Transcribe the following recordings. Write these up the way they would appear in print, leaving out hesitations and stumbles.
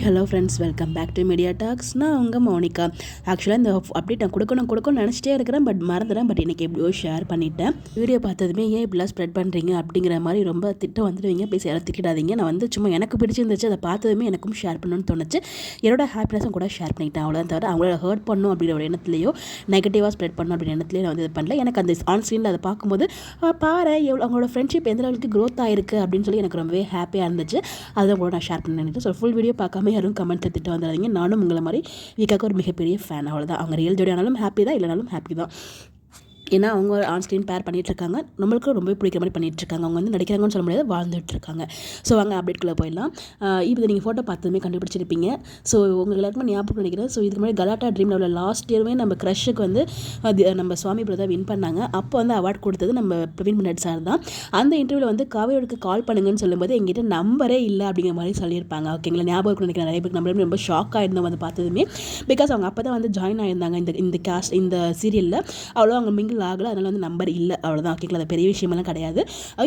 Hello friends, welcome back to Media Talks. நான் உங்கள் Monica. ஆக்சுவலாக இந்த அப்டேட் நான் கொடுக்கணும்னு நினச்சிட்டே இருக்கிறேன், பட் மறந்துடுறேன். பட் இன்றைக்கி எப்படியோ ஷேர் பண்ணிட்டேன். வீடியோ பார்த்ததுமே ஏன் இப்படிலாம் ஸ்ப்ரெட் பண்ணுறீங்க அப்படிங்கிற மாதிரி ரொம்ப திட்டம் வந்துடுவீங்க. ப்ளீஸ் யாரும் திட்டாதீங்க. நான் வந்து சும்மா எனக்கு பிடிச்சிருந்துச்சு, அதை பார்த்ததுமே எனக்கும் ஷேர் பண்ணணும்னு தோணுச்சு. என்னோட ஹாப்பினஸும் கூட ஷேர் பண்ணிட்டேன். அவ்வளோதான். தவிர அவங்கள ஹர்ட் பண்ணணும் அப்படிங்கிற ஒரு எண்ணத்துலையோ நெகட்டிவாக ஸ்ப்ரெட் பண்ணணும் அப்படிங்கிற எண்ணத்துலையோ நான் வந்து இது பண்ணல. எனக்கு அந்த ஆன் ஸ்க்ரீனில் அதை பார்க்கும்போது பாரு எவ்வளோ அவங்களோட ஃப்ரெண்ட்ஷிப் எந்த அளவுக்கு க்ரோத் ஆயிருக்கு அப்படின்னு சொல்லி எனக்கு ரொம்பவே ஹாப்பியாக இருந்துச்சு. அதை கூட நான் ஷேர் பண்ணேன். ஸோ ஃபுல் வீடியோ பார்க்காம யாரும் கமெண்ட் திட்டு வந்துடாதீங்க. நானும் உங்களை மாதிரி வீக்காக ஒரு மிகப்பெரிய ஃபேன். அவ்வளோதான். அவங்க ரியல் ஜோடி ஆனாலும் ஹாப்பி தான், இல்லைனாலும் ஹாப்பி தான். ஏன்னா அவங்க ஆன் ஸ்க்ரீன் பேர் பண்ணிகிட்ருக்காங்க. நம்மளுக்கு ரொம்ப பிடிக்கிற மாதிரி பண்ணிகிட்ருக்காங்க. அவங்க வந்து நடிக்கிறாங்கன்னு சொல்ல முடியாது, வாழ்ந்துட்டுருக்காங்க. ஸோ வாங்க அப்டேட்குள்ளே போயிடலாம். இப்போ நீங்கள் ஃபோட்டோ பார்த்ததுமே கண்டுபிடிச்சிருப்பீங்க. ஸோ உங்களுக்கு எல்லாருக்குமே ஞாபகம் நினைக்கிறேன். ஸோ இதுக்கு முன்னாடி கலாட்டா ட்ரீம் லெவலில் லாஸ்ட் இயருமே நம்ம க்ரஷுக்கு வந்து அது நம்ம சுவாமி பிரதா வின் பண்ணாங்க. அப்போ வந்து அவார்ட் கொடுத்தது நம்ம பிரவீன் முன்னாடி சார் தான். அந்த இன்டர்வியூவில் வந்து காவியோடுக்கு கால் பண்ணுங்கன்னு சொல்லும்போது எங்கிட்ட நம்பரே இல்லை அப்படிங்கிற மாதிரி சொல்லியிருப்பாங்க. ஓகேங்களா? ஞாபகம் நினைக்கிறேன். நிறைய பேருக்கு நம்மளுமே ரொம்ப ஷாக் ஆகிருந்தோம் வந்து பார்த்ததுமே. பிகாஸ் அவங்க அப்போ தான் வந்து ஜாயின் ஆகியிருந்தாங்க இந்த காஸ்ட் இந்த சீரியலில். அவ்வளோ அவங்க மிங்கிள் ஆகலை. அதனால் வந்து நம்பர் இல்லை. அவ்வளோதான். ஓகேங்களா? அது பெரிய விஷயமெல்லாம் கிடையாது.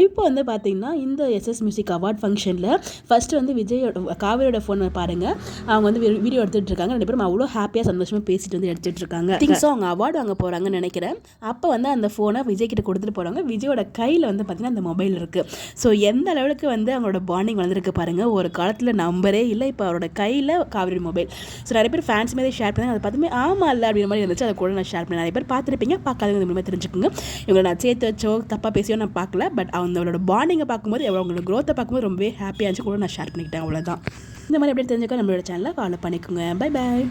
இப்போ வந்து பார்த்தீங்கன்னா இந்த எஸ்எஸ் மியூசிக் அவார்ட் ஃபங்க்ஷனில் ஃபஸ்ட்டு வந்து விஜயோட காவிரியோட ஃபோனை பாருங்கள். அவங்க வந்து வீடியோ எடுத்துகிட்டு இருக்காங்க. ரெண்டு பேரும் அவ்வளோ ஹாப்பியாக சந்தோஷமாக பேசிட்டு வந்து எடுத்துகிட்டு இருக்காங்க. திங்ஸும் அவங்க அவார்டு வாங்க போகிறாங்கன்னு நினைக்கிறேன். அப்போ வந்து அந்த ஃபோனை விஜய் கிட்ட கொடுத்துட்டு போகிறாங்க. விஜயோட கையில் வந்து பார்த்தீங்கன்னா அந்த மொபைல் இருக்குது. ஸோ எந்த அளவுக்கு வந்து அவங்களோட பாண்டிங் வளர்ந்துருக்கு பாருங்கள். ஒரு காலத்தில் நம்பரே இல்லை, இப்போ அவரோட கையில் காவிரி மொபைல். ஸோ நிறைய பேர் ஃபேன்ஸ் மாதிரி ஷேர் பண்ணாங்க. அதை பார்த்துமே ஆமாம் இல்லை அப்படிங்கிற மாதிரி இருந்துச்சு. அதை கூட நான் ஷேர் பண்ணேன். நிறைய பேர் பார்த்துருப்பீங்க, பார்க்காதவங்க இந்த மூலமாக தெரிஞ்சுக்கோங்க. இவங்களை நான் சேர்த்து வச்சோ தப்பாக பேசியோ நான் பார்க்கல. பட் அவங்களோட பாண்டிங்கை பார்க்கும்போது அவங்களோட க்ரோத்தை பார்க்கும்போது ரொம்பவே ஹாப்பியாக இருந்துச்சு. கூட நான் ஷேர் பண்ணிக்கிட்டேன். அவ்வளோதான். இந்த மாதிரி எப்படி தெரிஞ்சுக்க நம்மளோட சேனலை ஃபாலோ பண்ணிக்கோங்க. Bye bye.